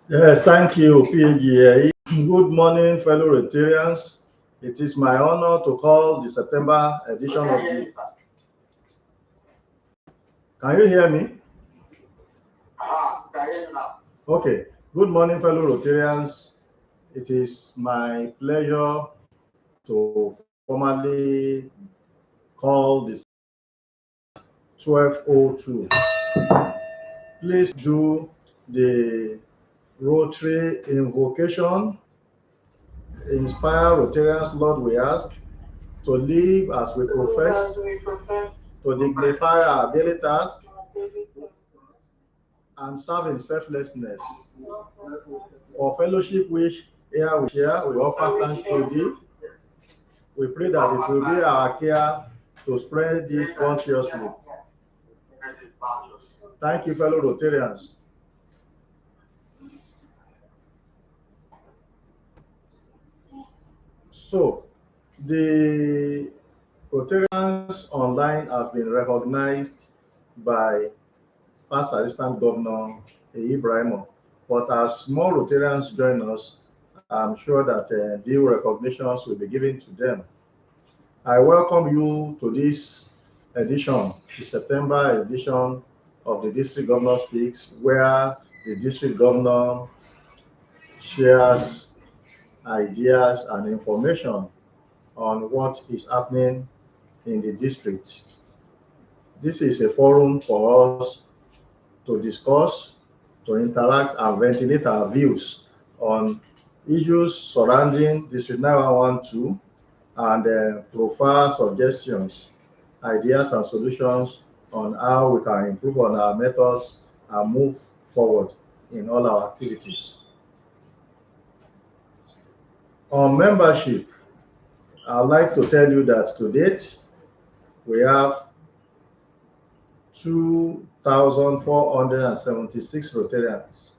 Yes, thank you, PGA. Good morning, fellow Rotarians. It is my honor to call the September edition of the. Can you hear me? Okay. Good morning, fellow Rotarians. It is my pleasure to formally call this 1202. Please do the Rotary invocation. Inspire Rotarians, Lord, we ask, to live as we profess, to dignify our daily task, and serve in selflessness. For fellowship which here we share, we offer thanks to thee. We pray that it will be our care to spread thee consciously. Thank you, fellow Rotarians. So, the Rotarians online have been recognized by past Assistant Governor Ibrahimo. But as more Rotarians join us, I'm sure that due recognitions will be given to them. I welcome you to this edition, the September edition of the District Governor Speaks, where the District Governor shares ideas and information on what is happening in the district. This is a forum for us to discuss, to interact, and ventilate our views on issues surrounding District 9112 and profile suggestions, ideas, and solutions on how we can improve on our methods and move forward in all our activities. On membership, I'd like to tell you that to date, we have 2,476 Rotarians,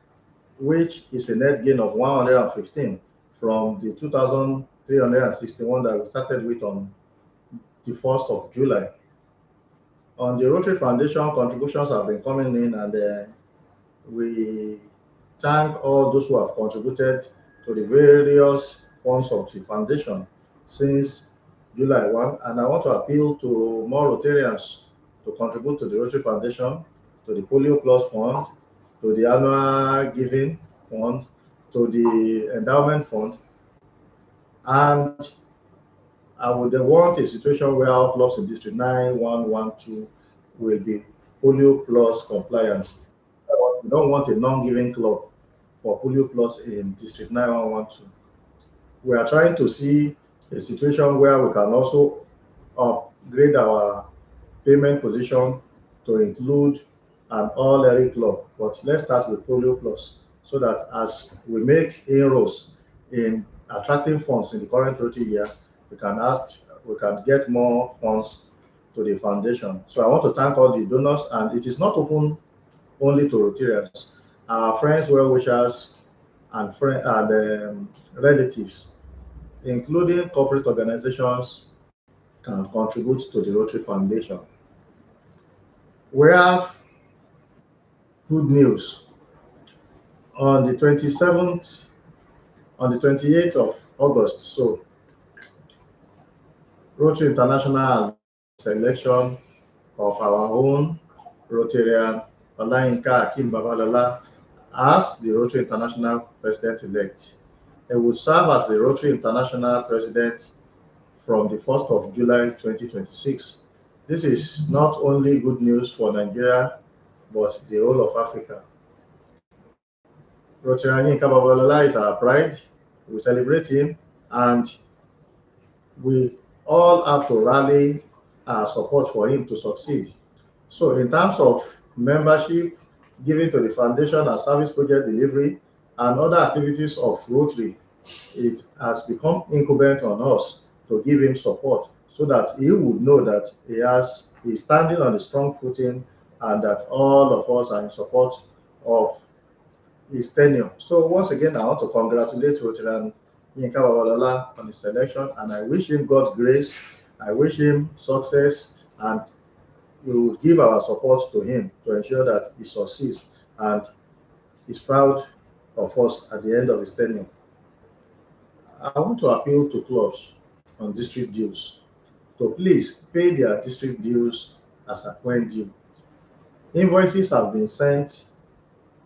which is a net gain of 115 from the 2,361 that we started with on the 1st of July. On the Rotary Foundation, contributions have been coming in, and we thank all those who have contributed to the various funds of the foundation since July 1. And I want to appeal to more Rotarians to contribute to the Rotary Foundation, to the Polio Plus Fund, to the annual giving fund, to the endowment fund. And I would want a situation where our clubs in District 9112 will be Polio Plus compliant. We don't want a non-giving club for Polio Plus in District 9112. We are trying to see a situation where we can also upgrade our payment position to include an all-area club. But let's start with Polio Plus so that as we make inroads in attracting funds in the current Rotary year, we can get more funds to the foundation. So I want to thank all the donors, and it is not open only to Rotarians. Our friends, well-wishers, and relatives, including corporate organizations, can contribute to the Rotary Foundation. We have good news. On the 27th, on the 28th of August, so Rotary International selection of our own Rotarian Olayinka Akim Babalola as the Rotary International President-elect. He will serve as the Rotary International President from the 1st of July 2026. This is not only good news for Nigeria, but the whole of Africa. Rotarian Babalola is our pride. We celebrate him, and we all have to rally our support for him to succeed. So in terms of membership, giving to the foundation and service project delivery and other activities of Rotary, it has become incumbent on us to give him support so that he would know that he's standing on a strong footing and that all of us are in support of his tenure. So once again, I want to congratulate Rotarian Yinka Wawalola on his selection, and I wish him God's grace. I wish him success, and we will give our support to him to ensure that he succeeds and is proud of us at the end of his tenure. I want to appeal to clubs on district dues to please pay their district dues as at when due. Invoices have been sent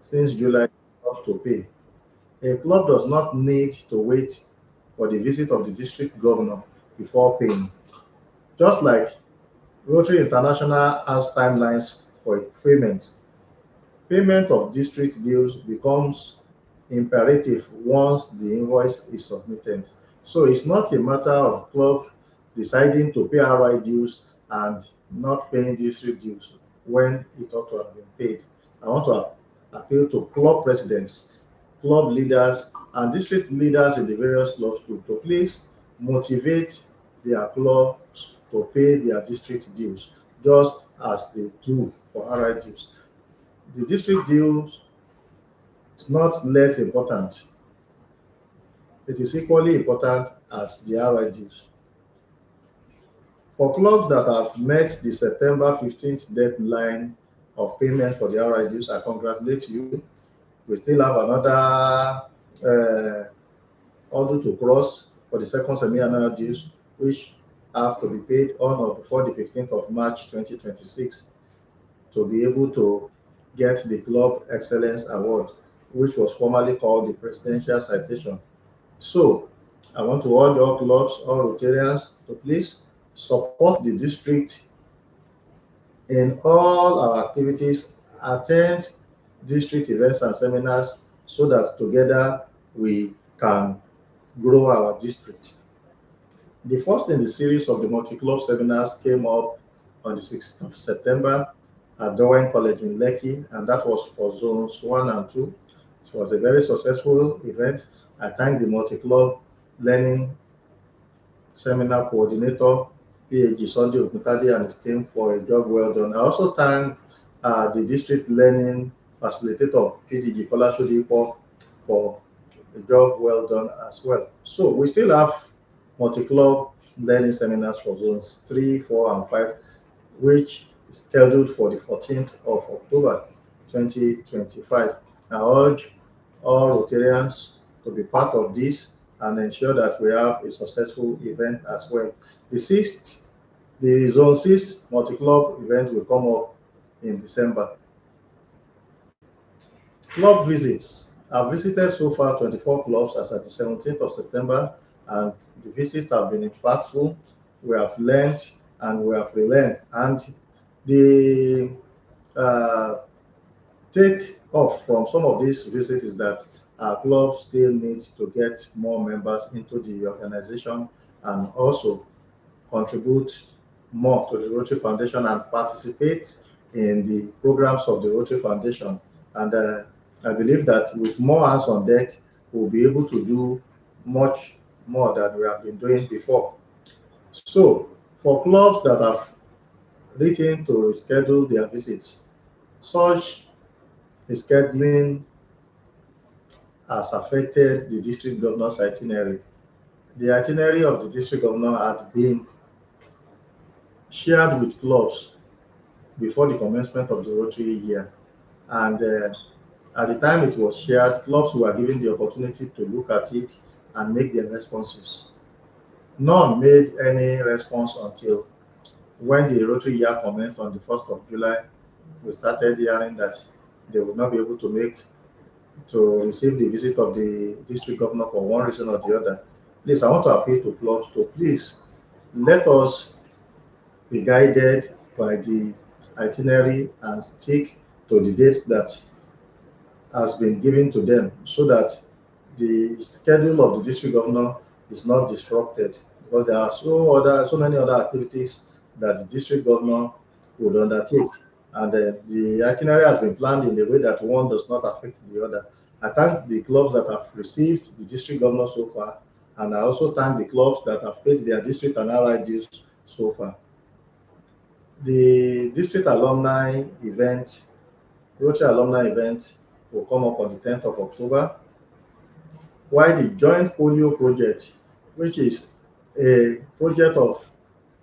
since July for clubs to pay. A club does not need to wait for the visit of the district governor before paying. Just like Rotary International has timelines for payment, payment of district dues becomes imperative once the invoice is submitted. So it's not a matter of club deciding to pay RI dues and not paying district dues when it ought to have been paid. I want to appeal to club presidents, club leaders, and district leaders in the various clubs to please motivate their clubs to pay their district dues just as they do for RI dues. The district dues is not less important. It is equally important as the RI dues. For clubs that have met the September 15th deadline of payment for the RI dues, I congratulate you. We still have another hurdle to cross for the second semi-annual dues, which have to be paid on or before the 15th of March 2026 to be able to get the Club Excellence Award, which was formerly called the Presidential Citation. So, I want to urge all clubs, all Rotarians to please support the district in all our activities, attend district events and seminars so that together we can grow our district. The first in the series of the multi-club seminars came up on the 6th of September at Abiodun College in Lekki, and that was for zones 1 and 2. It was a very successful event. I thank the multi-club learning seminar coordinator, PhD Sunday Okuntade, and his team for a job well done. I also thank the district learning facilitator, PDG Kola Shodipo, for a job well done as well. So we still have multi-club learning seminars for zones 3, 4, and 5, which is scheduled for the 14th of October 2025. I urge all Rotarians to be part of this and ensure that we have a successful event as well. The Zone 6 multi-club event will come up in December. Club visits. I've visited so far 24 clubs as at the 17th of September, and the visits have been impactful. We have learned and we have relearned, and the take off from some of these visits is that our club still needs to get more members into the organization and also contribute more to the Rotary Foundation and participate in the programs of the Rotary Foundation. And I believe that with more hands on deck, we'll be able to do much more than we have been doing before. So, for clubs that have written to reschedule their visits, such rescheduling has affected the district governor's itinerary. The itinerary of the district governor had been shared with clubs before the commencement of the Rotary year. And at the time it was shared, clubs were given the opportunity to look at it and make their responses. None made any response until when the Rotary year commenced on the 1st of July. We started hearing that they would not be able to receive the visit of the district governor for one reason or the other. Please, I want to appeal to clubs to please let us be guided by the itinerary and stick to the dates that has been given to them so that the schedule of the district governor is not disrupted, because there are so many other activities that the district governor would undertake, and the itinerary has been planned in a way that one does not affect the other. I thank the clubs that have received the district governor so far, and I also thank the clubs that have paid their district and RI dues so far. The district alumni event, Rotary alumni event, will come up on the 10th of October, while the joint polio project, which is a project of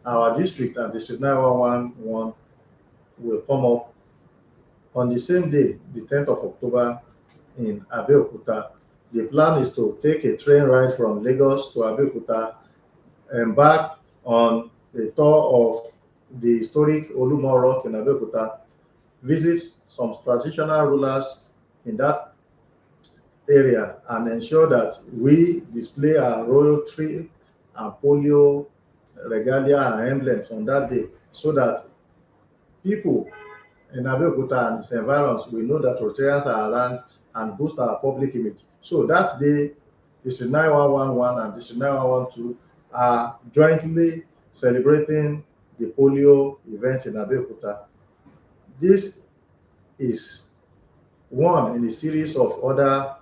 our district and District 9111, will come up on the same day, the 10th of October, in Abeokuta. The plan is to take a train ride from Lagos to Abeokuta, embark on a tour of the historic Olumo Rock in Abeokuta, visit some traditional rulers in that area, and ensure that we display our Rotary and polio regalia and emblems on that day, so that people in Abeokuta and its environs will know that Rotarians are around and boost our public image. So that day, District 9111 and District 9112 are jointly celebrating the polio event in Abeokuta. This is one in a series of other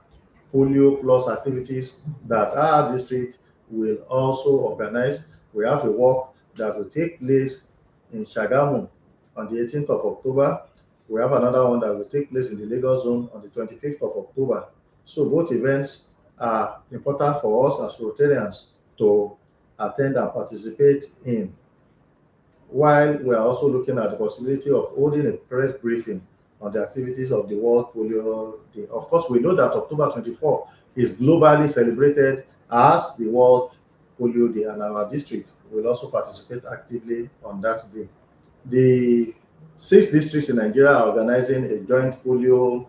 polio plus activities that our district will also organize. We have a walk that will take place in Shagamu on the 18th of October. We have another one that will take place in the Lagos zone on the 25th of October. So both events are important for us as Rotarians to attend and participate in, while we are also looking at the possibility of holding a press briefing on the activities of the World Polio Day. Of course, we know that October 24 is globally celebrated as the World Polio Day, and our district will also participate actively on that day. The 6 districts in Nigeria are organizing a joint polio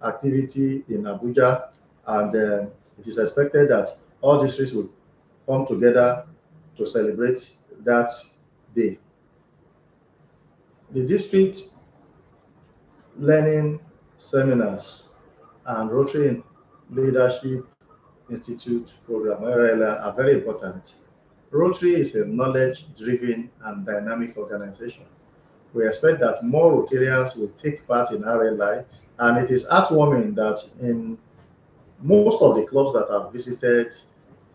activity in Abuja, and it is expected that all districts will come together to celebrate that day. The district learning seminars and Rotary Leadership Institute program, RLI, are very important. Rotary is a knowledge-driven and dynamic organization. We expect that more Rotarians will take part in RLI, and it is heartwarming that in most of the clubs that I've visited,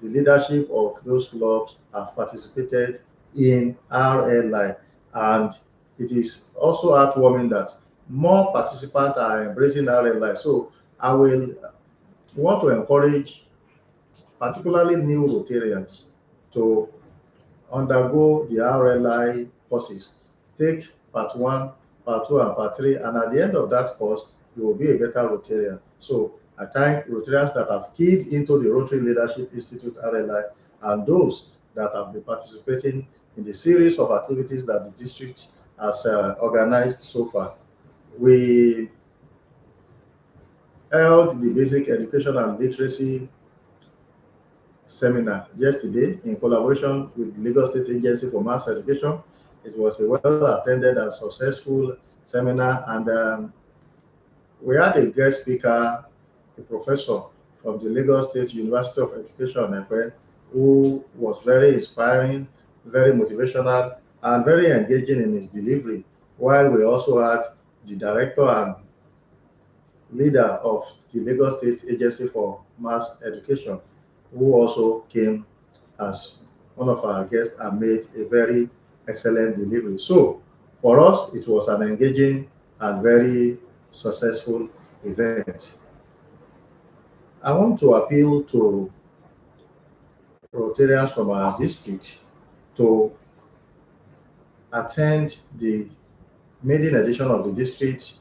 the leadership of those clubs have participated in RLI, and it is also heartwarming that more participants are embracing RLI. So I will want to encourage particularly new Rotarians to undergo the RLI courses. Take part 1, part 2, and part 3, and at the end of that course, you will be a better Rotarian. So I thank Rotarians that have keyed into the Rotary Leadership Institute RLI, and those that have been participating in the series of activities that the district has organized so far. We held the Basic Education and Literacy seminar yesterday in collaboration with the Lagos State Agency for Mass Education. It was a well-attended and successful seminar, and we had a guest speaker, a professor from the Lagos State University of Education, who was very inspiring, very motivational, and very engaging in his delivery, while we also had the director and leader of the Lagos State Agency for Mass Education, who also came as one of our guests and made a very excellent delivery. So for us, it was an engaging and very successful event. I want to appeal to Rotarians from our district to attend the maiden edition of the district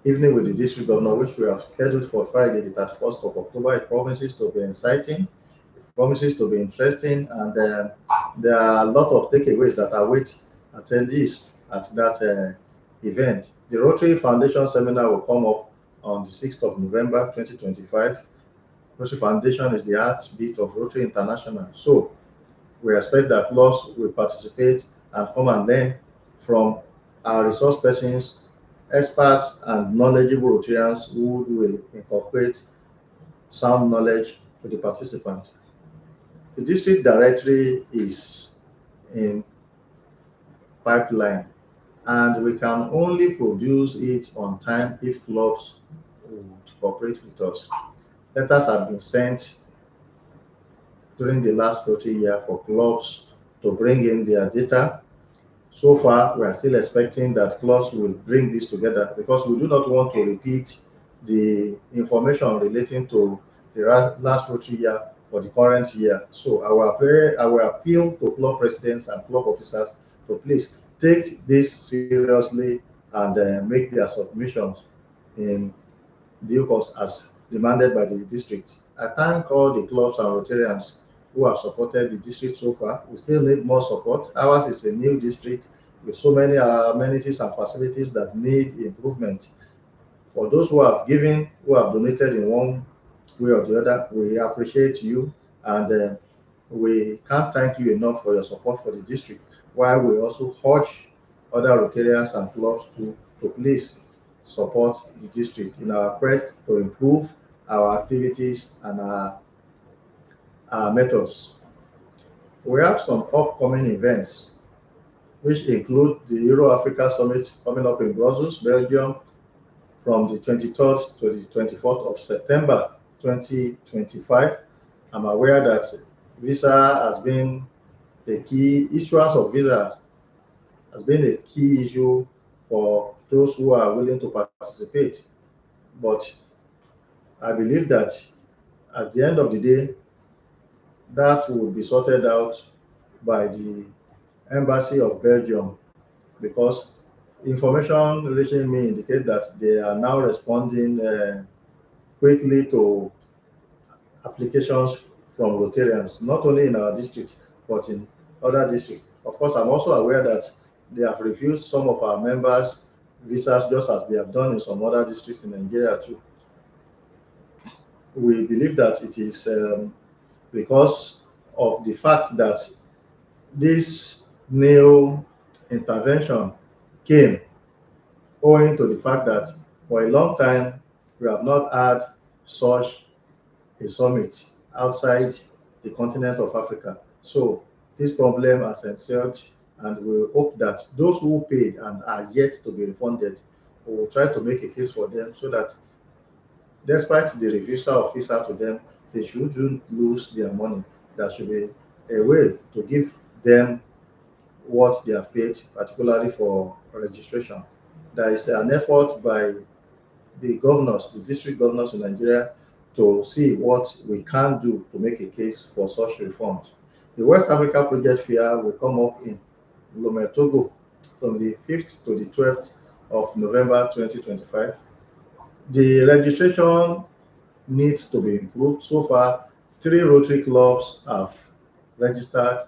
evening with the district governor, which we have scheduled for Friday, the 31st of October. It promises to be exciting, it promises to be interesting, and there are a lot of takeaways that await attendees at that event. The Rotary Foundation seminar will come up on the 6th of November 2025. Rotary Foundation is the heartbeat of Rotary International. So we expect that clubs will participate and come and learn from our resource persons, experts, and knowledgeable Rotarians who will incorporate sound knowledge to the participant. The district directory is in pipeline, and we can only produce it on time if clubs would cooperate with us. Letters have been sent during the last 30 years for clubs to bring in their data. So far, we are still expecting that clubs will bring this together, because we do not want to repeat the information relating to the last Rotary year for the current year. So our appeal to club presidents and club officers to please take this seriously and make their submissions in due course as demanded by the district. I thank all the clubs and Rotarians who have supported the district so far. We still need more support. Ours is a new district with so many amenities and facilities that need improvement. For those who have given, who have donated in one way or the other, we appreciate you, and we can't thank you enough for your support for the district, while we also urge other Rotarians and clubs to please support the district in our quest to improve our activities and our methods. We have some upcoming events, which include the Euro-Africa Summit coming up in Brussels, Belgium, from the 23rd to the 24th of September 2025. I'm aware that visa has been a key, issuance of visas has been a key issue for those who are willing to participate. But I believe that at the end of the day, that will be sorted out by the Embassy of Belgium, because information reaching me indicate that they are now responding quickly to applications from Rotarians, not only in our district, but in other districts. Of course, I'm also aware that they have refused some of our members visas, just as they have done in some other districts in Nigeria too. We believe that it is because of the fact that this new intervention came owing to the fact that for a long time we have not had such a summit outside the continent of Africa. So this problem has ensued, and we hope that those who paid and are yet to be refunded, we will try to make a case for them so that despite the refusal of visa to them, they shouldn't lose their money. There should be a way to give them what they have paid, particularly for registration. There is an effort by the governors, the district governors in Nigeria, to see what we can do to make a case for such reforms. The West Africa Project Fair will come up in Lome, Togo from the 5th to the 12th of November 2025. The registration needs to be improved. So far, 3 Rotary clubs have registered,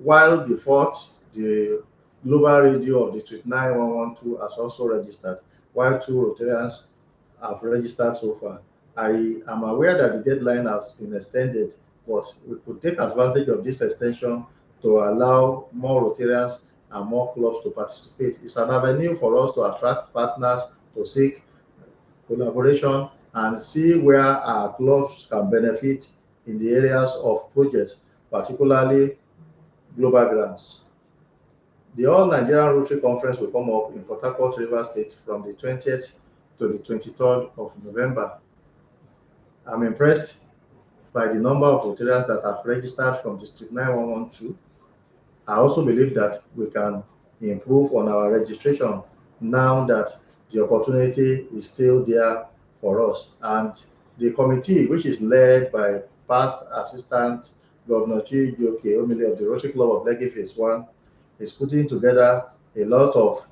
while the fourth, the Global Radio of District 9112, has also registered, while 2 Rotarians have registered so far. I am aware that the deadline has been extended, but we could take advantage of this extension to allow more Rotarians and more clubs to participate. It's an avenue for us to attract partners, to seek collaboration, and see where our clubs can benefit in the areas of projects, particularly global grants. The All Nigerian Rotary Conference will come up in Port Harcourt, Rivers State from the 20th to the 23rd of November. I'm impressed by the number of Rotarians that have registered from District 9112. I also believe that we can improve on our registration now that the opportunity is still there for us. And the committee, which is led by past Assistant Governor Chijioke Omile of the Rotary Club of Lekki Phase 1, is putting together a lot of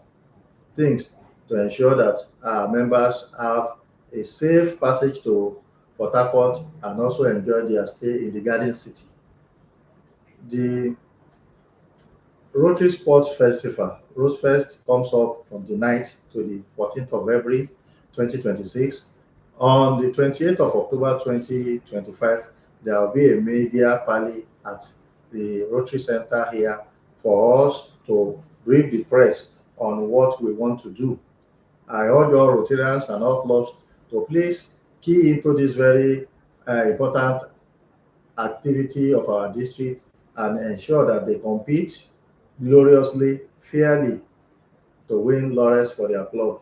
things to ensure that our members have a safe passage to Port Harcourt and also enjoy their stay in the Garden City. The Rotary Sports Festival, Rosefest, comes up from the 9th to the 14th of February 2026. On the 28th of October 2025, there will be a media party at the Rotary Center here for us to brief the press on what we want to do. I urge all Rotarians and all clubs to please key into this very important activity of our district and ensure that they compete gloriously, fairly, to win laurels for their club.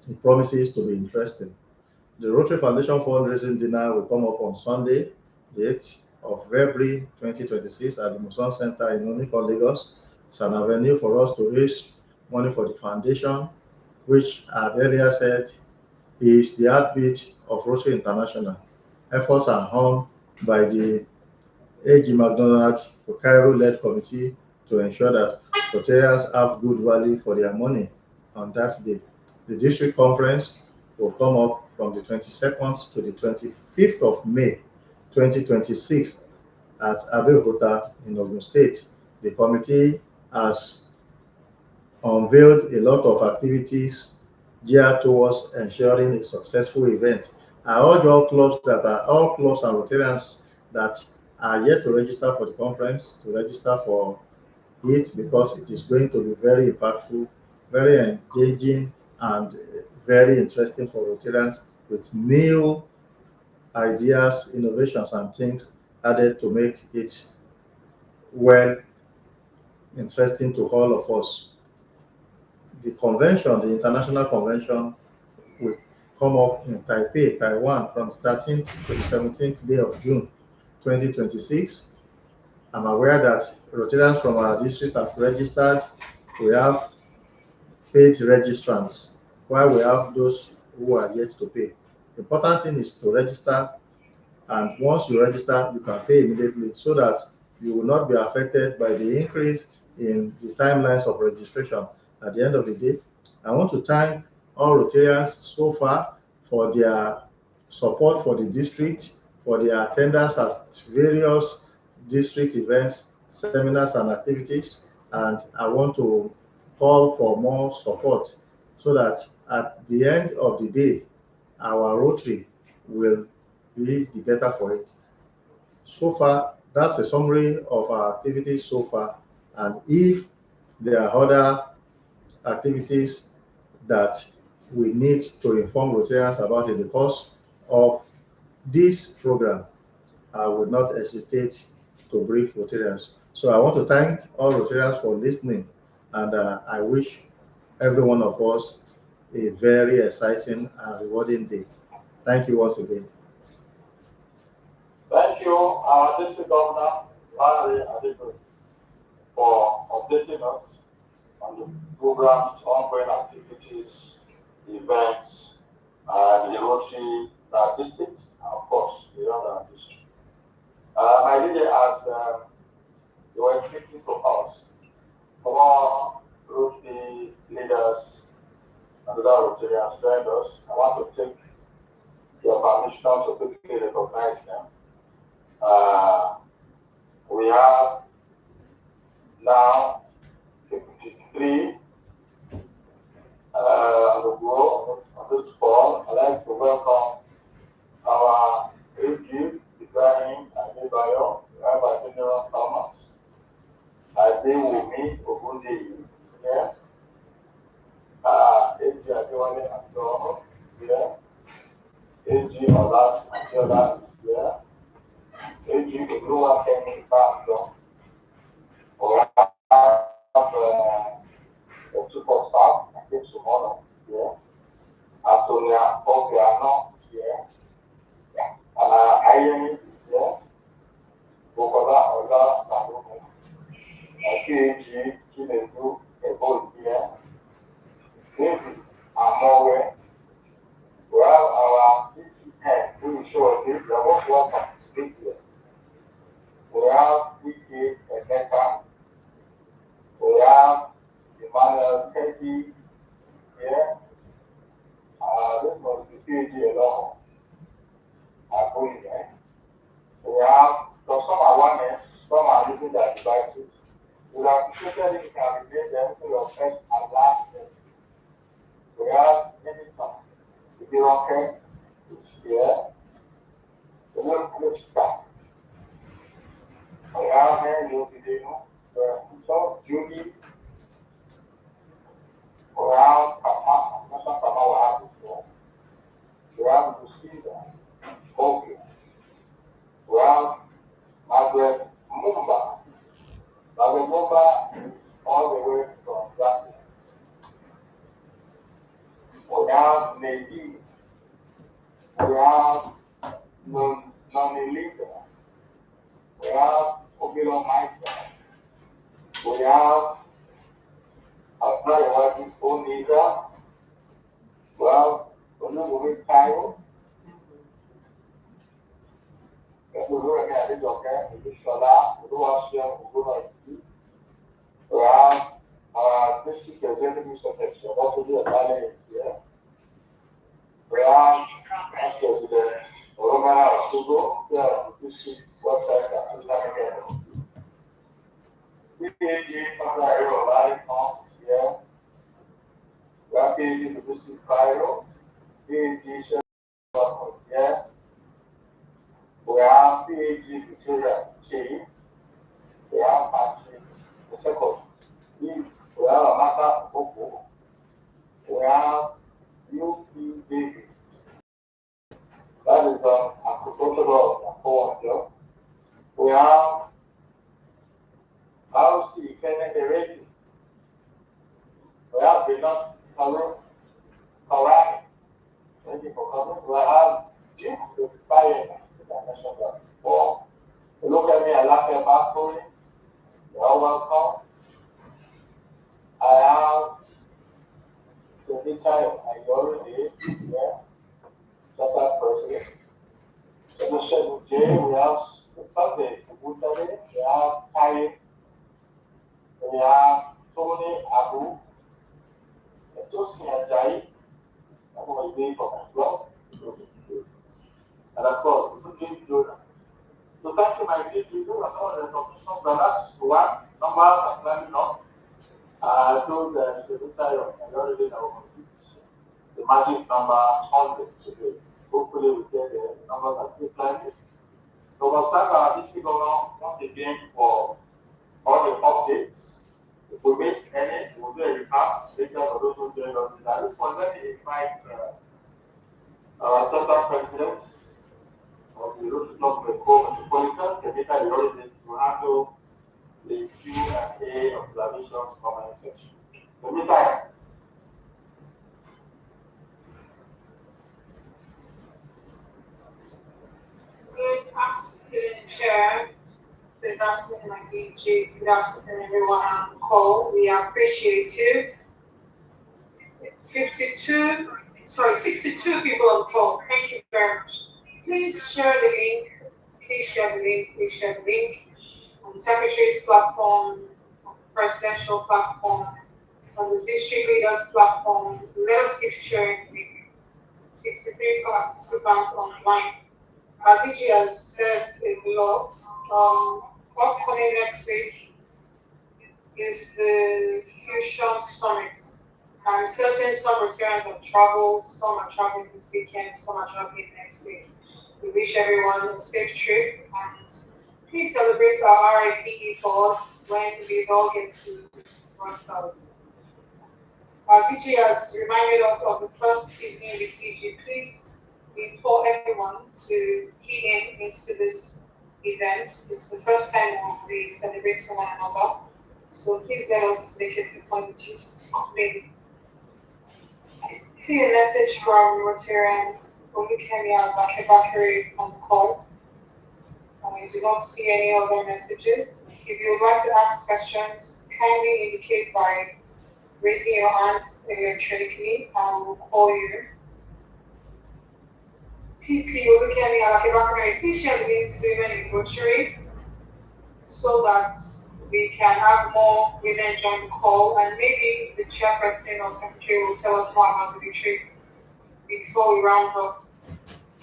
It promises to be interesting. The Rotary Foundation fundraising dinner will come up on Sunday, the 8th of February 2026 at the Muson Center in Onikon, Lagos. It's an avenue for us to raise money for the foundation, which I had earlier said is the heartbeat of Rotary International. Efforts are on by the A.G. McDonald Cairo-led committee to ensure that Rotarians have good value for their money on that day. The district conference will come up from the 22nd to the 25th of May 2026 at Abeokuta in Ogun State. The committee has unveiled a lot of activities geared towards ensuring a successful event. I urge all clubs and Rotarians that are yet to register for the conference to register for it, because it is going to be very impactful, very engaging, and very interesting for Rotarians, with new ideas, innovations, and things added to make it well interesting to all of us. The convention, the international convention, will come up in Taipei, Taiwan from the 13th to the 17th day of June 2026. I'm aware that Rotarians from our district have registered. We have paid registrants, while we have those who are yet to pay. The important thing is to register, and once you register, you can pay immediately so that you will not be affected by the increase in the timelines of registration. At the end of the day, I want to thank all Rotarians so far for their support for the district, for their attendance at various district events, seminars, and activities. And I want to call for more support so that at the end of the day, our Rotary will be the better for it. So far, that's a summary of our activities so far. And if there are other activities that we need to inform Rotarians about in the course of this program, I will not hesitate to brief Rotarians. So I want to thank all Rotarians for listening, and I wish every one of us a very exciting and rewarding day. Thank you once again. Thank you, our District Governor, Lanre Adedoyin, for updating us on the program's ongoing activities, events, and the Rotary districts, and of course, the Rotarian District. My leader, as you were speaking to us, more Rotary leaders and other Rotarians joined us. I want to take your permission to quickly recognize them. We have now 53 on this call. I'd like to welcome our AG, Rotarian Abiodun Owolewa Thomas. Adewumi Ogundeyi is here. AG Adewale Abiodun is here. AG Olas Abiola is here. AG Oluwakemi Abiodun. We have the support staff, I think Sumono is here. Antonia Obiano is here. Ayemi is here. Bukola Ola Talumu. PhD Chinedu Ebo is here. David Amowe. We have our DTN who will show us this. We are most welcome to speak here. We have DK Emeka. We have Emmanuel Teddy here. This was the PhD alone. We have some awareness, some are using their devices. We have appreciated if you can relate them to your first and last name. We have Minister Ibiroke is here. We have Krista. We have Henry Obideno. We have Judy. We have Kama. National Kama we have before. We have Lucinda. Okay. We have Margaret Mumba. Margaret Mumba is all the way from Zambia. We have Nadine. We have Nonilita. We have Obilo Michael. We have Abdulwadi Oniza. We have Onuguri Cairo. Rotarian Adedoyin Owolewa. We have our district executive secretary, Rotary is here. We have Vice President Olomana Osugo, we have the district's website and social media. PhD Founder Aaron Larry here. We have PhD Producer Cairo, PhD Chef here. We have PhD Victoria Chi. We have Patrick the second. We have Amaka Oko. We have UP David. That is an agricultural job. We have RC Kenneth Eredi. We have Bernard Kalani. Thank you for coming. We have Jim the Fire. I mentioned that before. You look at me, I like your backstory. You're all welcome. I have Jonita Ayori here, Dr. President. Solution J, we have Sunday Ubutale, we have Tai, we have Tony Abu, and Toski Ajayi, that was made for my blog, and of course, the Jim Jordan. So thank you, my dear people, and all the recognition, but that's one number I'm climbing up. I told the Jonita, I already know the magic number 100 today. Hopefully we get the numbers that we climbing. So we'll start our district governor once again for all the updates. If we miss any, we'll do a recap later for those who join us. At this point, let me invite our Central President of the Rotary Metropolitan, Kemita Yoridi, to handle the Q&A observations comment section. Kemita. Good afternoon, Chair. Good afternoon, my DG. Good afternoon, everyone on the call. We appreciate you. 62 people on the call. Thank you very much. Please share the link. Please share the link. Please share the link on the Secretary's platform, on the Presidential platform, on the District Leaders platform. Let us keep sharing the link. 63 participants online. Our DG has said a lot. Upcoming next week is the Fusion Summit. And certain some Rotarians have traveled, some are traveling this weekend, some are traveling next week. We wish everyone a safe trip and please celebrate our RIPE for us when we all get to Brussels. Our DG has reminded us of the first evening with DG. Please implore everyone to key into this event. It's the first time we'll be celebrating one another. So please let us make it a point to complain. I see a message from Rotarian Abiodun on the call. I do not see any other messages. If you would like to ask questions, kindly indicate by raising your hand electronically and we'll call you. Please share the link to women in Rotary so that we can have more women join the call and maybe the chairperson or secretary will tell us more about the retreats before we round off.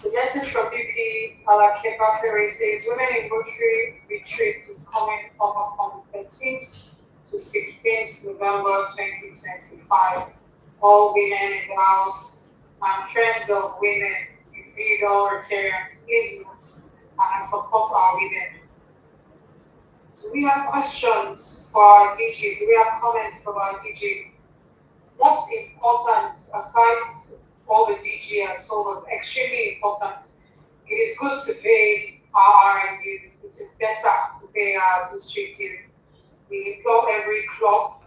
The message from BP Alakebakere says Women in Rotary retreats is coming up on the 13th to 16th November 2025. All women in the house and friends of women, indeed all Rotarians, please note and support our women. Do we have questions for our DG? Do we have comments for our DG? Most important, aside all the DG has told us, extremely important, it is good to pay our RIDs. It is better to pay our district dues. We implore every club,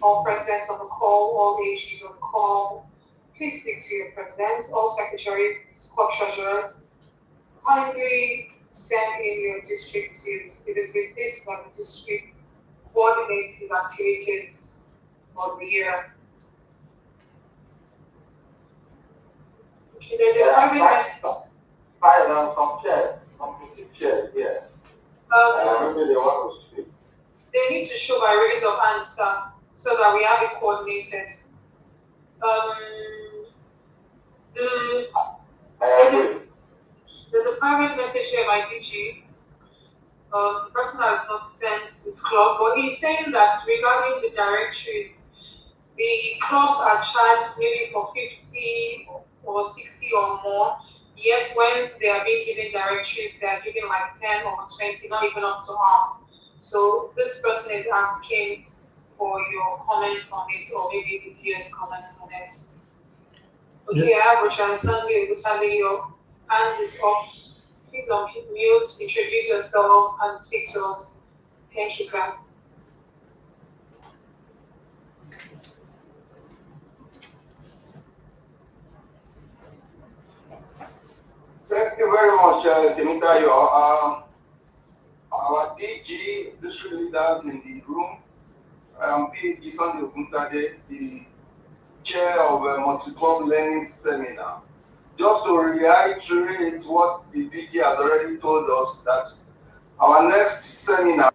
all presidents on the call, all AGs on the call, please speak to your presidents, all secretaries, club treasurers, kindly send in your district dues. It is with this that the district coordinates its activities for the year. Okay, there's a private message. Some chairs here. Maybe they want to speak. They need to show by raise of hands, so that we have it coordinated. The There's a private message here by DG. The person has not sent his club, but he's saying that regarding the directories, the clubs are charged maybe for 50 or 60 or more. Yet when they are being given directories, they are given like 10 or 20, not even up to half. So this person is asking for your comments on it, or maybe the DS comments on it. Okay, I have Richard Sunday, your hand is up. Please unmute, introduce yourself, and speak to us. Thank you, sir. Thank you very much, Temitayo. Our DG, district leaders in the room, PhD Sunday Oguntade, the chair of a multi-club learning seminar. Just to reiterate what the DG has already told us, that our next seminar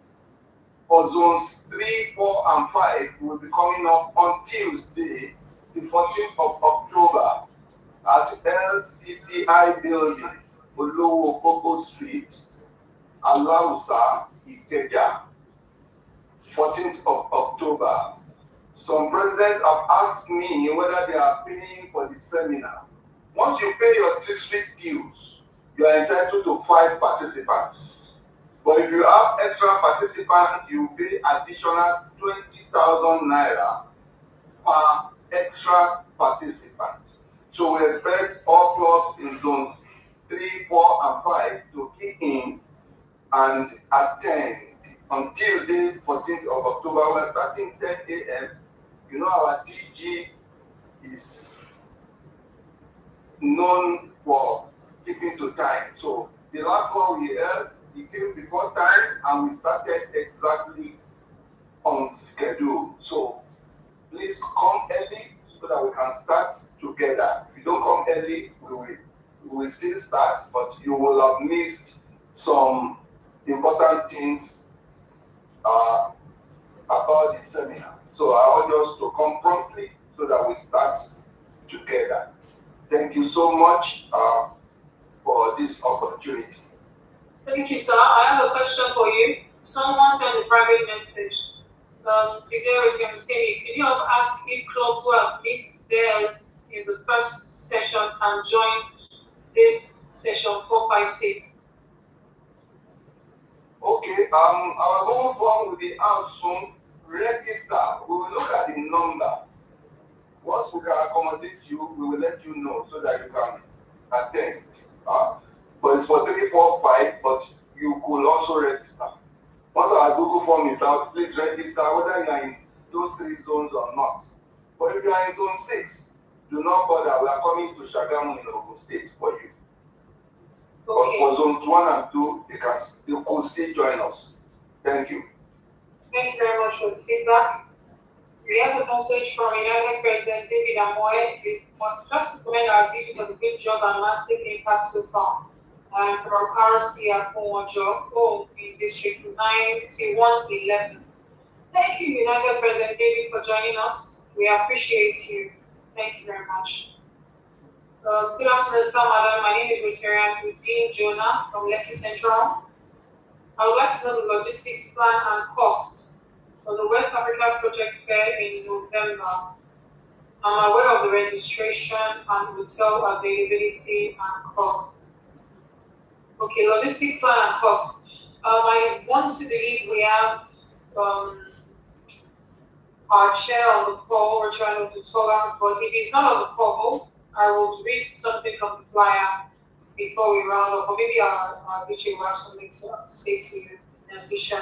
for zones 3, 4, and 5 will be coming up on Tuesday, the 14th of October, at LCCI Building, Olowo Koko Street, Alausa, Ikeja, 14th of October. Some presidents have asked me whether they are paying for the seminar. Once you pay your district dues, you are entitled to 5 participants. But if you have extra participants, you pay additional 20,000 naira per extra participant. So we expect all clubs in zones 3, 4, and 5 to kick in and attend on Tuesday, 14th of October. We're starting 10 a.m. You know, our DG is known for keeping to time. So the last one we held, he came before time, and we started exactly on schedule. So please come early so that we can start together. If you don't come early, we will still start, but you will have missed some important things about the seminar. So I want us to come promptly so that we start together. Thank you so much for this opportunity. Thank you, sir. I have a question for you. Someone sent a private message. Could you have asked if clubs who have missed theirs in the first session and join this session 456? Okay, our Google form will be out soon. Register. We will look at the number. Once we can accommodate you, we will let you know so that you can attend. But it's for 3, 4, 5, but you could also register. Once our Google form is out, please register whether you are in those 3 zones or not. But if you are in zone 6, do not bother. We are coming to Shagamu in Ogun State for you. Okay. But for zones 1 and 2, they could still join us. Thank you. Thank you very much for the feedback. We have a message from United President David Amoye. Just to commend our DG for the good job and massive impact so far. And from RC at Omojo, in District 9111. Thank you, United President David, for joining us. We appreciate you. Thank you very much. Good afternoon, sir, madam. My name is Rotarian Abiodun Owolewa from Lekki Central. I would like to know the logistics plan and costs for the West Africa Project Fair in November. I'm aware of the registration and hotel availability and costs. Okay, logistic plan and cost. I want to believe we have our chair on the call, Rotarian Abiodun Owolewa, but if he's not on the call, I will read something from the flyer before we round up, or maybe our DJ will have something to say to you in addition.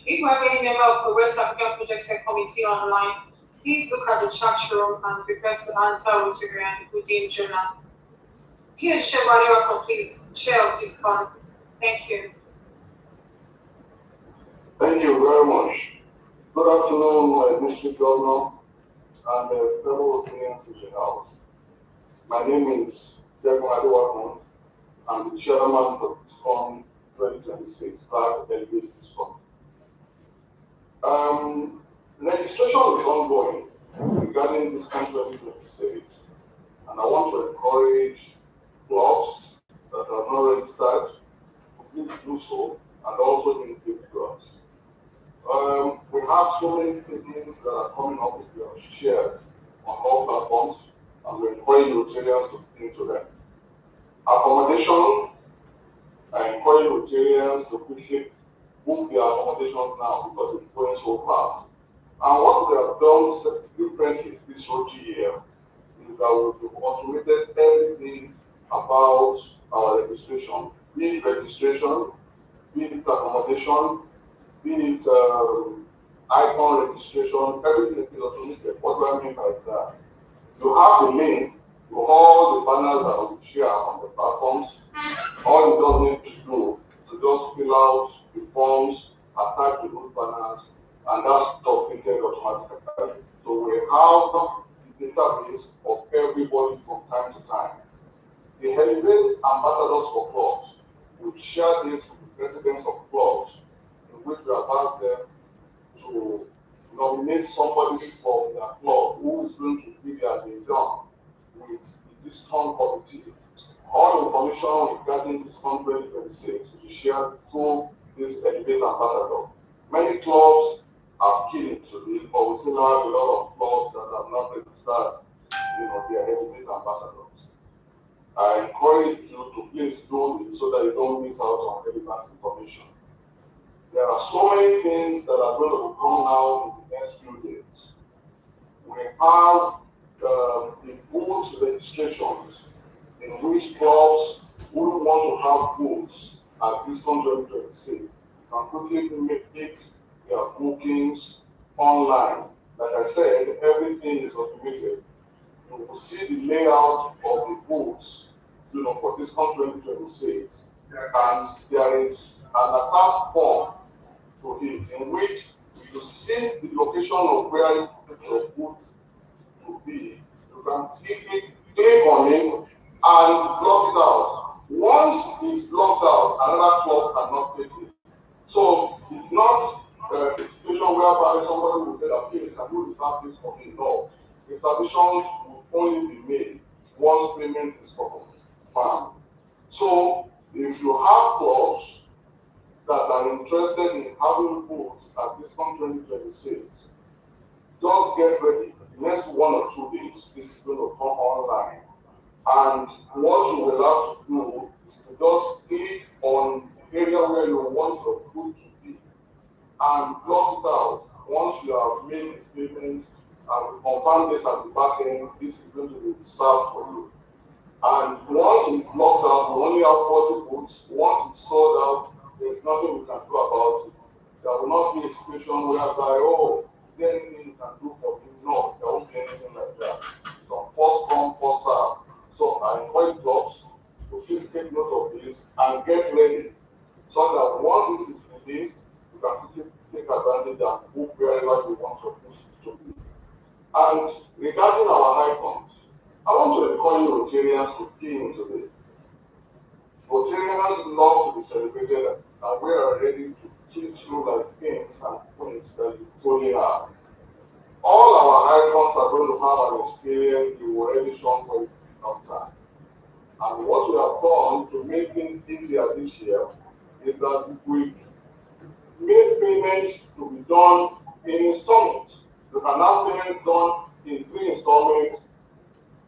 If you have any member of the West African Project Fair Committee online, please look at the chat room and prepare to answer Rotarian Abiodun Owolewa. Here is Shebari, please, chair of this fund. Thank you. Thank you very much. Good afternoon, my district governor and fellow opinions in the house. My name is Rotarian Abiodun. I'm the chairman for this fund 2026, to delegate this fund. Registration is ongoing regarding this fund 2026, and And I want to encourage clubs that are not registered to please do so, and also individuals. We have so many things that are coming up with your share on all platforms, and we encourage Rotarians to look into them. Accommodation, I encourage Rotarians to quickly book their accommodations now because it's going so fast. And what we have done differently this Rotary year is that we've automated everything about our registration, be it registration, be it accommodation, be it icon registration, everything is automated. What do I mean by that? You have the link to all the banners that we share on the platforms. All you just need to do is to just fill out the forms attached to those banners, and that's submitted automatically. So we have the database of everybody from time to time. The Elevate ambassadors for clubs, we share this with the presidents of clubs, in which we have asked them to nominate somebody from their club who is going to be their liaison with the discount committee. All information regarding discount 2026 will be shared through this Elevate ambassador. Many clubs are keen to this, but we still have a lot of clubs that have not registered, their Elevate ambassadors. I encourage you to please do it so that you don't miss out on relevant information. There are so many things that are going to be coming out in the next few days. We have the booths registrations in which clubs who want to have booths at this 2026 can quickly make their bookings online. Like I said, everything is automated. You will see the layout of the booths, for this 2026, and there is an attached form to it in which you see the location of where you want your booth to be. You can click on it and block it out. Once it's blocked out, another club cannot take it. So it's not a situation whereby somebody will say that, please, can you reserve this for me? No. Reservations will only be made once payment is confirmed. So if you have clubs that are interested in having booths at this 2026, just get ready. The next 1 or 2 days, this is going to come online. And what you will have to do is to just click on the area where you want your booth to be and block it out. Once you have made the payment and we confirm this at the back end, this is going to be reserved for you. And once it's blocked out, we only have 40 booths. Once it's sold out, there's nothing we can do about it. There will not be a situation whereby, is there anything you can do for me? No, there won't be anything like that. It's on first come, first serve. So I encourage clubs to please take note of this and get ready so that once this is released, you can take advantage and book wherever you want your booth to be. And regarding our icons, I want to encourage Rotarians to key into this. Rotarians love to be celebrated, and we are ready to keep through like things and points that you truly have. All our icons are going to have an experience you already shown for a long time. And what we have done to make things easier this year is that we made payments to be done in installments. You can have payments done in 3 installments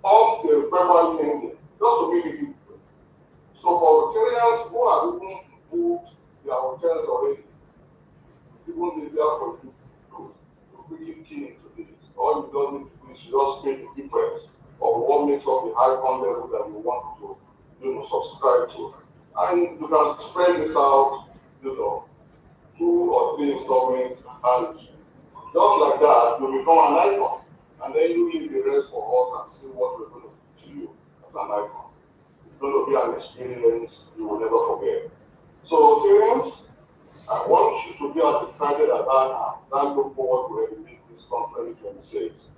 up till February ending, just to make it easy. So for Rotarians who have even booked their hotels already, it's even easier for you to quickly key into this. All you don't need to do is just pay the difference of what makes up the icon level that you want to subscribe to. And you can spread this out, 2 or 3 installments, and just like that, you become an icon. And then you leave the rest for us and see what we're going to do to you as an icon. It's going to be an experience you will never forget. So, Rotarians, I want you to be as excited as I am as I look forward to Elevate this from 2026.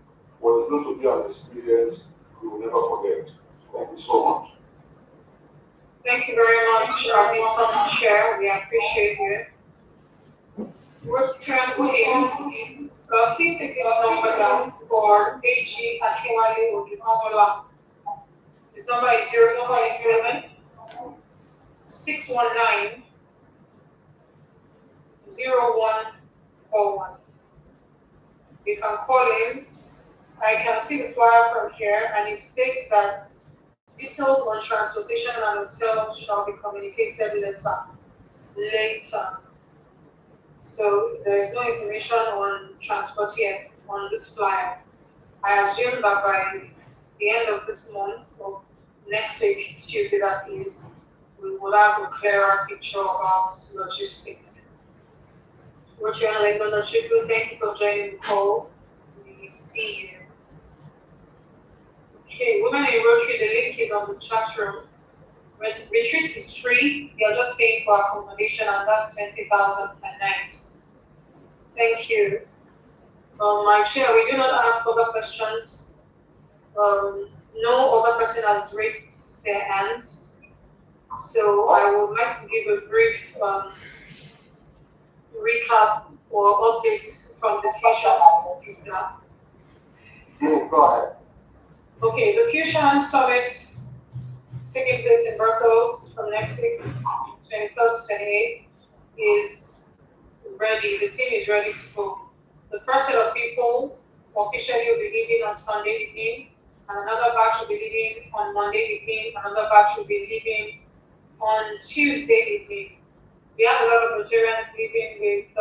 But it's going to be an experience you will never forget. Thank you so much. Thank you very much, Mr. Chair. We appreciate you. Rotarian Abiodun, please take this number down for AG Akinwale Odutola. His number is 057 619 0141. You can call him. I can see the flyer from here, and it states that details on transportation and hotel shall be communicated later. So there is no information on transport yet on this flyer. I assume that by the end of this month or next week, Tuesday that is, we will have a clearer picture about logistics. Rotarian Lanre Adedoyin Owolewa, thank you for joining the call. We see you. Okay, Women in Rotary, the link is on the chat room. Retreat is free. You're just paying for accommodation, and that's 20,000 per night. Thank you. My chair, we do not have further questions. No other person has raised their hands. So I would like to give a brief recap or updates from the Fusion. Go ahead. Okay, the Fusion Summit taking place in Brussels from next week, 23rd to 28th, is ready. The team is ready to go. The first set of people officially will be leaving on Sunday evening, and another batch will be leaving on Monday evening, another batch will be leaving on Tuesday evening. We have a lot of Rotarians leaving with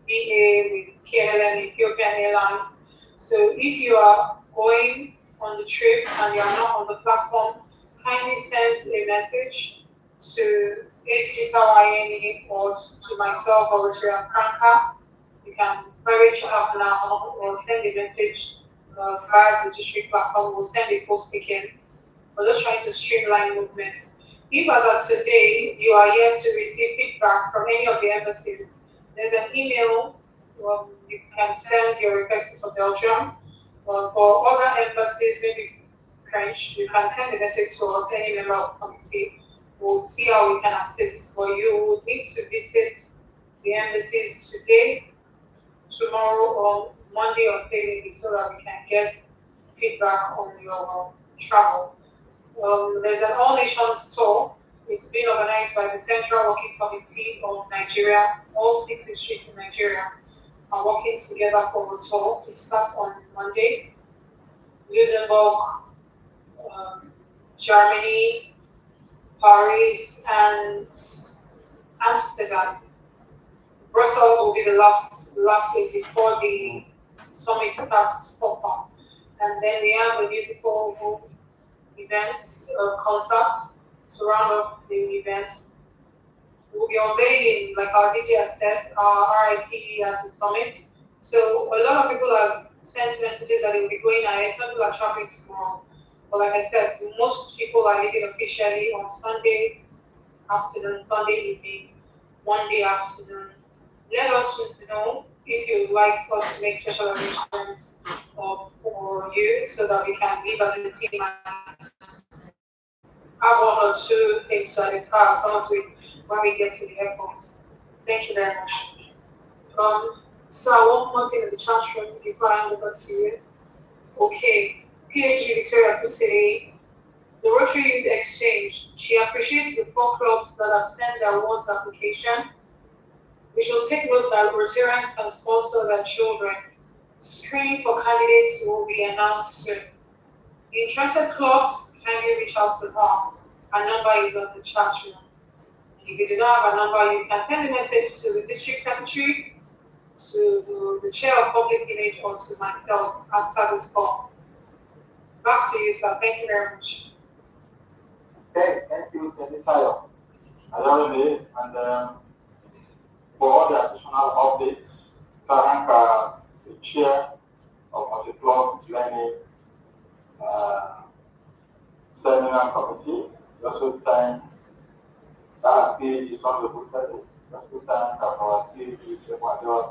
BA, with KLM, Ethiopian Airlines. So if you are going on the trip and you are not on the platform, kindly send a message to Digital or to myself or Rotarian Franca. You can private chat now or send a message via the district platform. We'll send a post ticket. We're just trying to streamline movements. If as of today you are yet to receive feedback from any of the embassies, there's an email you can send your request for Belgium. For other embassies, maybe French, you can send a message to us, any member of the committee. We'll see how we can assist. But you will need to visit the embassies today, tomorrow, or Monday or Thursday so that we can get feedback on your travel. There's an All Nations tour. It's been organized by the Central Working Committee of Nigeria. All 6 districts in Nigeria are working together for a tour. It starts on Monday. Luxembourg, Germany, Paris, and Amsterdam. Brussels will be the last place before the summit starts proper. And then we have the musical events, concerts to round off the events. We'll be unveiling, like our DJ has said, our RIP at the summit. So a lot of people have sent messages that they will be going ahead. Some people are traveling tomorrow. But like I said, most people are leaving officially on Sunday afternoon, Sunday evening, Monday afternoon. Let us know if you would like us to make special arrangements for you so that we can live as a team and have 1 or 2 things to identify ourselves with when we get to the airport. Thank you very much. So one more thing in the chat room before I hand over to you. Okay, PhD Victoria put today, the Rotary Youth Exchange. She appreciates the 4 clubs that have sent their awards application. We should take note that Rotarians can sponsor their children. Screening for candidates will be announced soon. Interested clubs, kindly reach out to her. Her number is on the chat room. And if you do not have a number, you can send a message to the district secretary, to the chair of public image, or to myself after this call. Back to you, sir. Thank you very much. Okay, thank you, Tenitayo. And for all the additional updates, Karanka, the chair of Multi-Club Learning Seminar Committee, also thank PhD Sunday Butade, also thank our PhD Abiodun,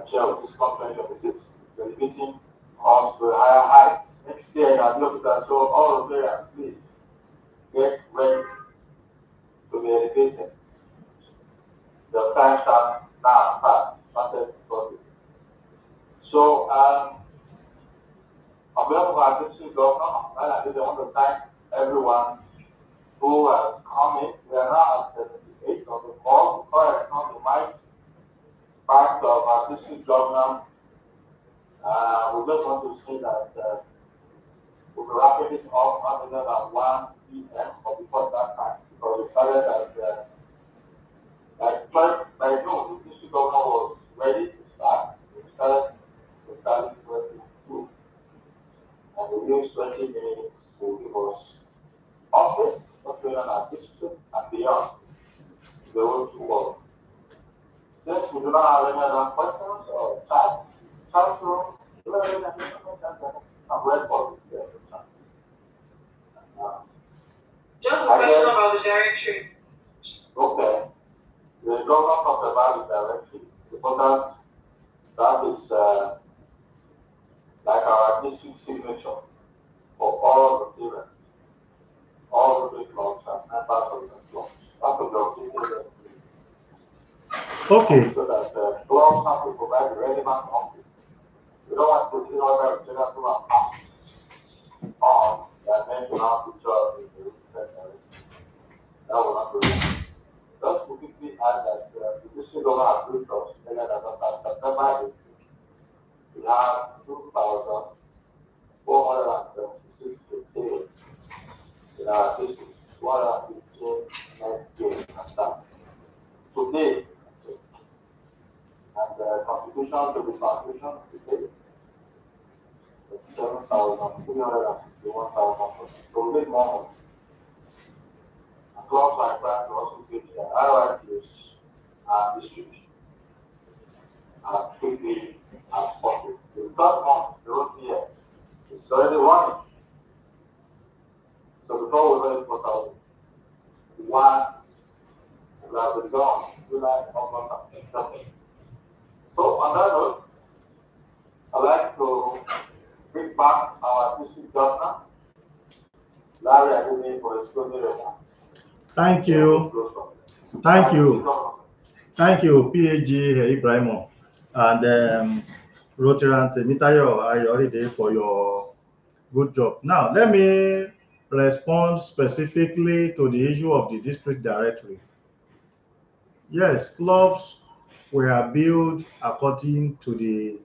chair of this conference of the 6th, delegating us to higher heights next year in Abiodun. So all of us, please get ready to be elevated. The time starts now, started before. So On behalf of our district governor, I want to thank everyone who has come in. We are now at 78 on the call. Before I return the mic back to our district governor, we just want to say that we'll be wrapping this up not later than 1 p.m. or before that time, because we started at first, by noon, the district governor was ready to start. We started exactly 22, and we used 20 minutes to give us updates, what's going on in our district and beyond the road to work. Since we do not have any other questions or chats, chat room, I'm ready for the chat. Just a question about the directory. Okay. The government talked about the directory. It's important. That is like our district signature for all the events, all the clubs and members of the clubs. That's the objective. Okay. So that clubs have to provide relevant updates. We don't want to see other general and pass on that then you have to join in the recent directory. That will not be right. Just to quickly add that the district government approved us earlier than us as September 18th. We have 2,476 retail in our district, 215 next year and start. Today, and the contribution to the foundation today is 7,351,000. So we need more money. And clubs like that to also get their RRQs and distribution as quickly as possible. The third month, the road here is already running. So before we ready for 1, we have been gone, July, August, and September. So on that note, I'd like to bring back our district governor, Lanre Adedoyin, for his closing remarks. Thank you. Thank you. Thank you, PAG Ibrahim and Rotarian Abiodun for your good job. Now, let me respond specifically to the issue of the district directory. Yes, clubs were built according to the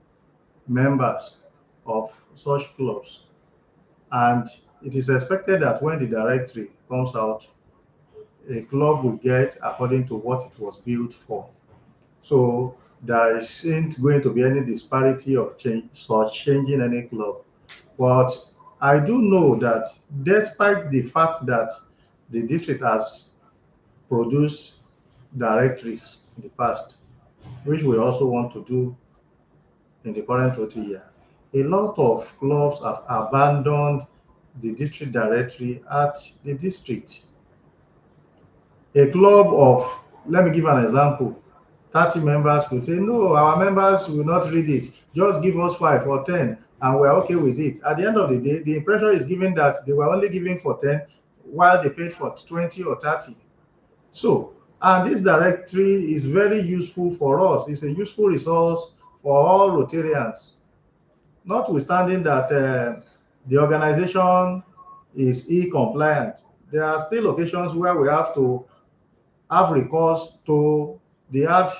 members of such clubs, and it is expected that when the directory comes out, a club will get according to what it was built for. So there isn't going to be any disparity of changing any club. But I do know that despite the fact that the district has produced directories in the past, which we also want to do in the current Rotary year, a lot of clubs have abandoned the district directory at the district. A club of, let me give an example, 30 members could say, no, our members will not read it. Just give us 5 or 10, and we're okay with it. At the end of the day, the impression is given that they were only giving for 10, while they paid for 20 or 30. So, and this directory is very useful for us. It's a useful resource for all Rotarians. Notwithstanding that the organization is e-compliant, there are still occasions where we have to have recourse to the hard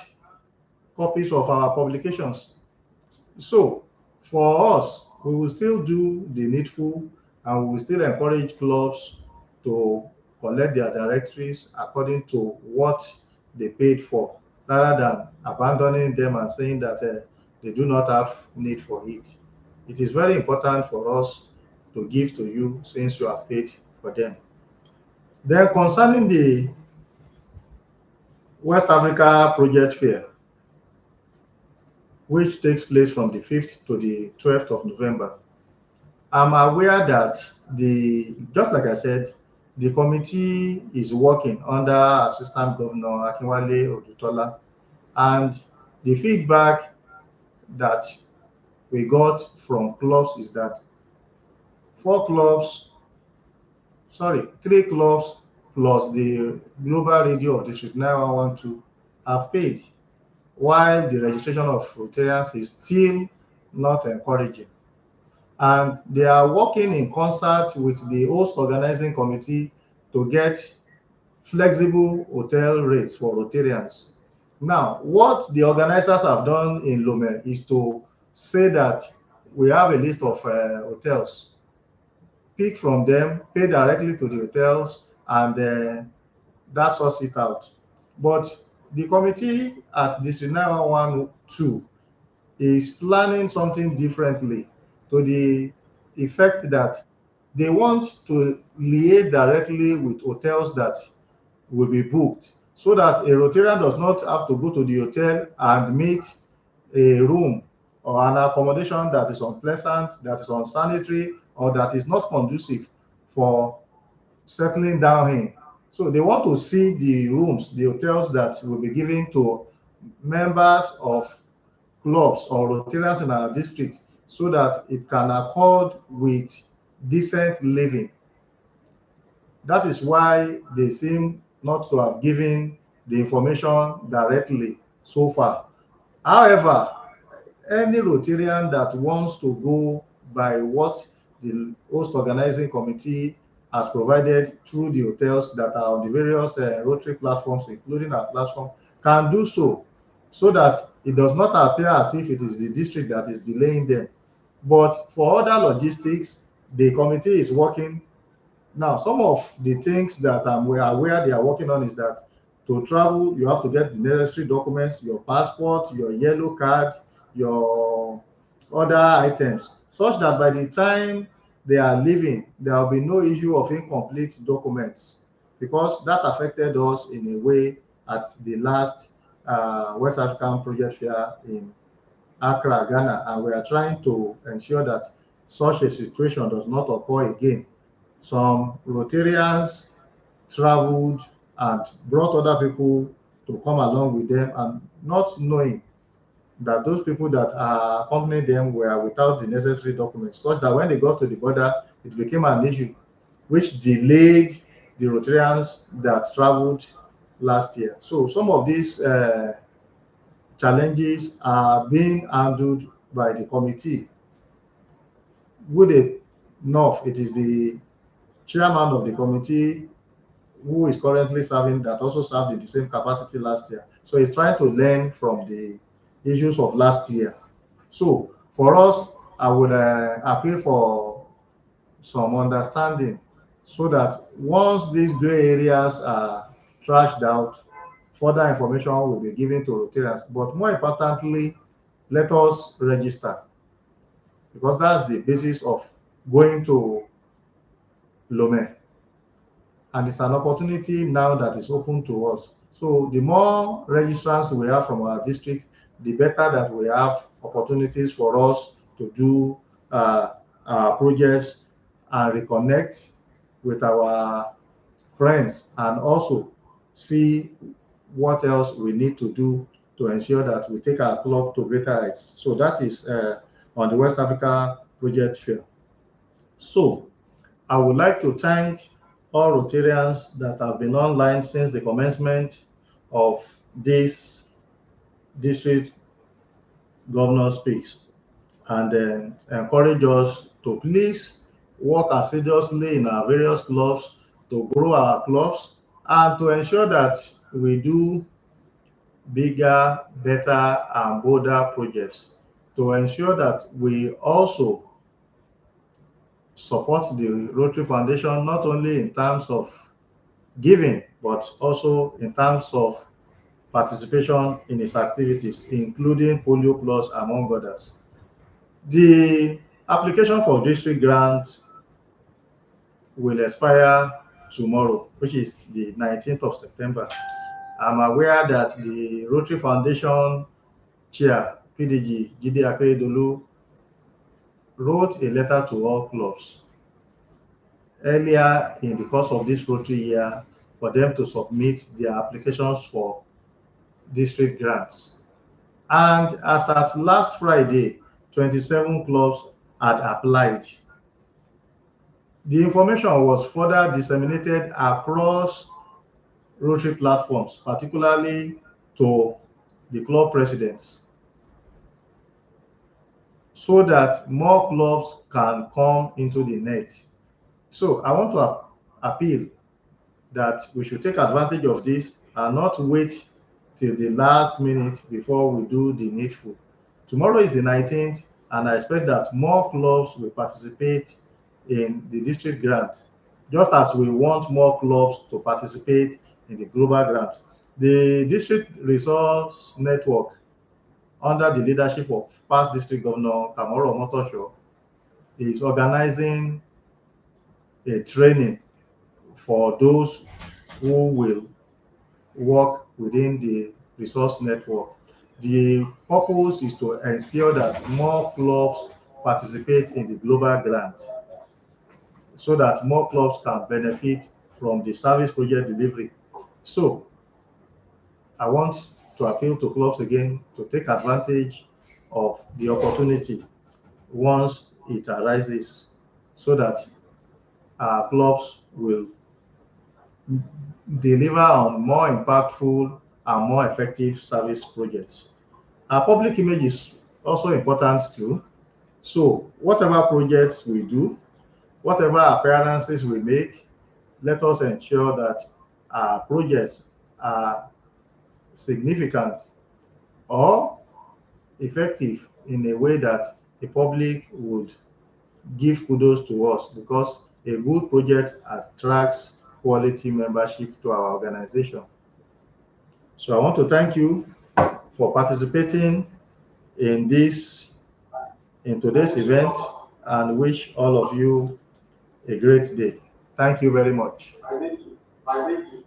copies of our publications. So for us, we will still do the needful, and we will still encourage clubs to collect their directories according to what they paid for, rather than abandoning them and saying that they do not have need for it. It is very important for us to give to you since you have paid for them. Then concerning the West Africa Project Fair, which takes place from the 5th to the 12th of November, I'm aware that just like I said, the committee is working under Assistant Governor Akinwale Odutola, and the feedback that we got from clubs is that 3 clubs plus the Global Radio of District 9112 have paid, while the registration of Rotarians is still not encouraging. and they are working in concert with the host organizing committee to get flexible hotel rates for Rotarians. Now, what the organizers have done in Lome is to say that we have a list of hotels, pick from them, pay directly to the hotels, and that sorts it out. But the committee at District 9112 is planning something differently, to the effect that they want to liaise directly with hotels that will be booked, so that a Rotarian does not have to go to the hotel and meet a room or an accommodation that is unpleasant, that is unsanitary, or that is not conducive for settling down in. So they want to see the rooms, the hotels that will be given to members of clubs or Rotarians in our district, so that it can accord with decent living. That is why they seem not to have given the information directly so far. However, any Rotarian that wants to go by what the host organizing committee has provided through the hotels that are on the various Rotary platforms, including our platform, can do so, so that it does not appear as if it is the district that is delaying them. But for other logistics, the committee is working. Now, some of the things that we are aware they are working on is that to travel, you have to get the necessary documents, your passport, your yellow card, your other items, such that by the time they are leaving, there will be no issue of incomplete documents, because that affected us in a way at the last West African Project Fair in Accra, Ghana, and we are trying to ensure that such a situation does not occur again. Some Rotarians traveled and brought other people to come along with them, and not knowing that those people that are accompanying them were without the necessary documents, such that when they got to the border, it became an issue which delayed the Rotarians that traveled last year. So some of these challenges are being handled by the committee. Good enough, it is the chairman of the committee who is currently serving that also served in the same capacity last year. So he's trying to learn from the issues of last year. So for us, I would appeal for some understanding, so that once these gray areas are trashed out, further information will be given to Rotarians. But more importantly, let us register, because that's the basis of going to Lome. And it's an opportunity now that is open to us. So the more registrants we have from our district, the better that we have opportunities for us to do our projects and reconnect with our friends, and also see what else we need to do to ensure that we take our club to greater heights. So that is on the West Africa Project Fair. So I would like to thank all Rotarians that have been online since the commencement of this district governor speaks, and encourage us to please work assiduously in our various clubs to grow our clubs, and to ensure that we do bigger, better, and bolder projects, to ensure that we also support the Rotary Foundation, not only in terms of giving, but also in terms of participation in its activities, including Polio Plus, among others. The application for district grant will expire tomorrow, which is the 19th of September. I'm aware that the Rotary Foundation chair, PDG Jide Akeredolu, wrote a letter to all clubs earlier in the course of this Rotary year for them to submit their applications for district grants. And as at last Friday, 27 clubs had applied. The information was further disseminated across Rotary platforms, particularly to the club presidents. so that more clubs can come into the net. So I want to appeal that we should take advantage of this and not wait till the last minute before we do the needful. Tomorrow is the 19th, and I expect that more clubs will participate in the district grant, just as we want more clubs to participate in the global grant. The district resource network, under the leadership of past district governor Kamoro Motosho, is organizing a training for those who will work within the resource network. The purpose is to ensure that more clubs participate in the global grant so that more clubs can benefit from the service project delivery. So I want to appeal to clubs again to take advantage of the opportunity once it arises so that our clubs will deliver on more impactful and more effective service projects. Our public image is also important too. So whatever projects we do, whatever appearances we make, let us ensure that our projects are significant or effective in a way that the public would give kudos to us, because a good project attracts quality membership to our organization. So I want to thank you for participating in today's event and wish all of you a great day. Thank you very much. I need to,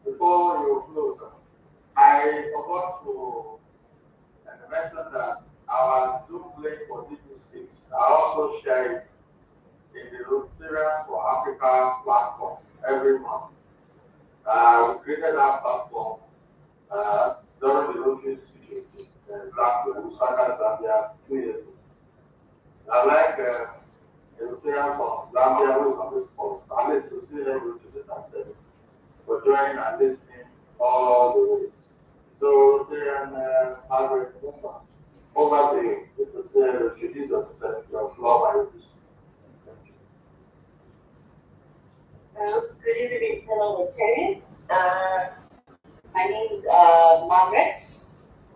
before you close, I forgot to mention that our Zoom link for DP6, I also share it in the Rotarians for Africa platform every month. We created that platform during the Rotary District in Lusaka, Zambia 2 years ago. I like the Rotarian from Zambia who is on this phone, at least to see them to this activity, for joining and listening all the way. So Rotarian Lanre Adedoyin, over to you. This is the introduce your floor by this. Good evening, fellow Rotarians. My name is Margaret.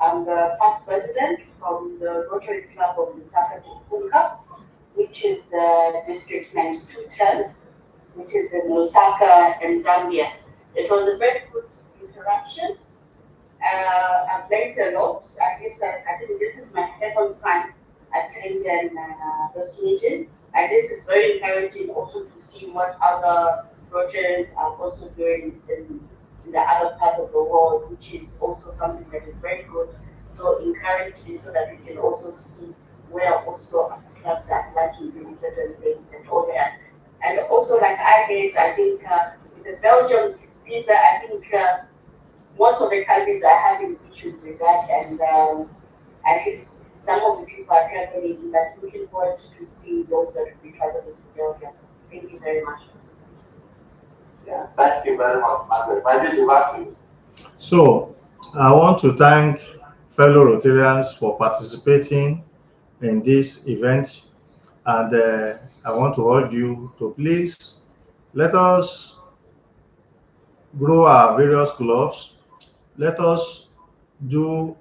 I'm the past president from the Rotary Club of Lusaka Tukuka, which is District 9210, which is in Lusaka in Zambia. It was a very good interaction. I've learned a lot. I think this is my second time attending this meeting. And this is very encouraging also to see what other Rotarians are also doing in the other part of the world, which is also something that is very good. So encouraging so that we can also see where also clubs are lacking doing certain things and all that. And also, like I heard, I think with the Belgian visa, I think most of the countries are having issues with that, and at least some of the people are traveling, but looking forward to see those that will be traveling to Belgium. Thank you very much. Yeah, thank you very much, Margaret. I did you. So I want to thank fellow Rotarians for participating in this event, and I want to urge you to please let us grow our various clubs. Let us do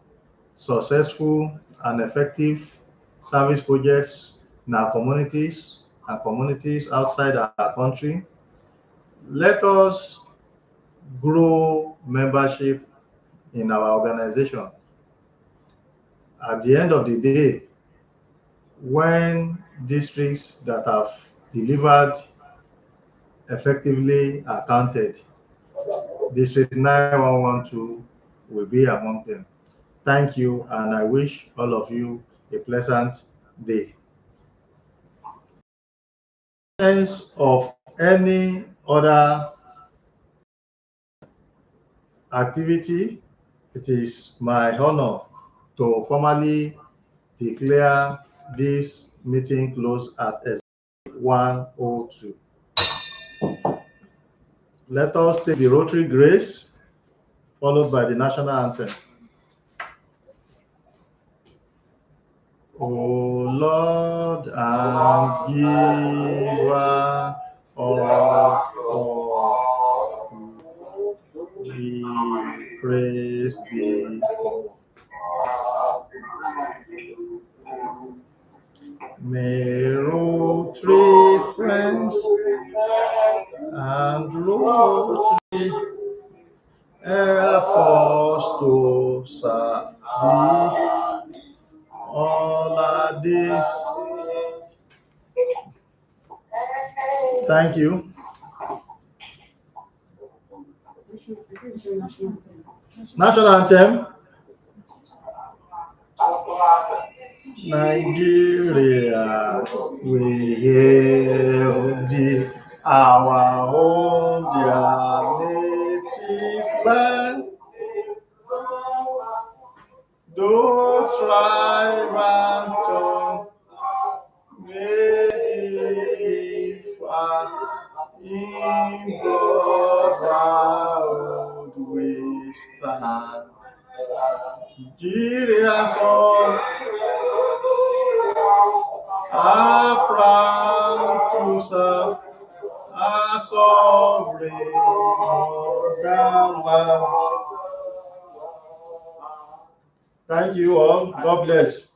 successful and effective service projects in our communities and communities outside our country. Let us grow membership in our organization. At the end of the day, when districts that have delivered effectively are counted, District 9112 will be among them. Thank you, and I wish all of you a pleasant day. In terms of any other activity, it is my honor to formally declare this meeting closed at 1:02. Let us take the Rotary Grace, followed by the national anthem. O Lord and giver of all, we praise thee for. May Rotary friends and Rotary help us to serve thee all our days. Thank you. National anthem. Nigeria, we hail thee, our own dear native land. Though tribe and tongue may differ, in brotherhood we stand. Nigerian son are proud to serve our sovereign motherland. Thank you all. God bless.